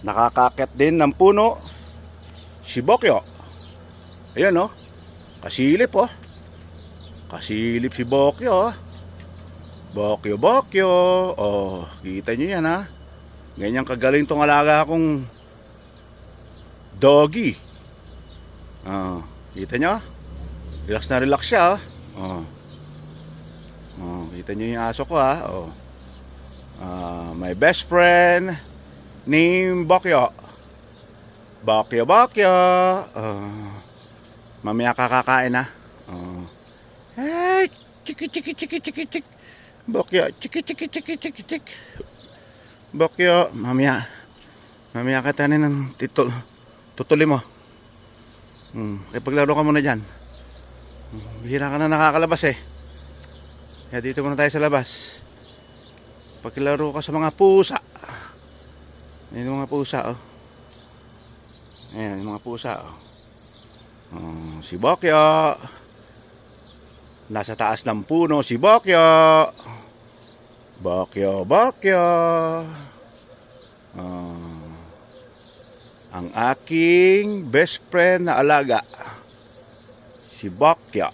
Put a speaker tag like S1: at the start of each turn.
S1: Nakakakit din ng puno si Bokyo. Ayan oh. Kasilip oh. Kasilip si Bokyo oh. Bokyo. Oh, kita nyo yan ha. Ganyan kagaling tong alaga akong doggy. Kita nyo? Relax na relax siya oh. Kita nyo yung aso ko ha. My best friend named Bokyo. Bokyo. Mamaya kakakain ha. Hey, chiki. Bokyo, chiki. Bokyo, mamaya katanin ng tutuli mo. Kaya paglaro ka muna dyan. Bihira ka na nakakalabas eh. Kaya dito muna tayo sa labas. Paglaro ka sa mga pusa. Ayan yung mga pusa oh. Ayan yung mga pusa oh. Si Bokyo. Nasa taas ng puno si Bokyo. Bokyo. Ang aking best friend na alaga, si Bokyo.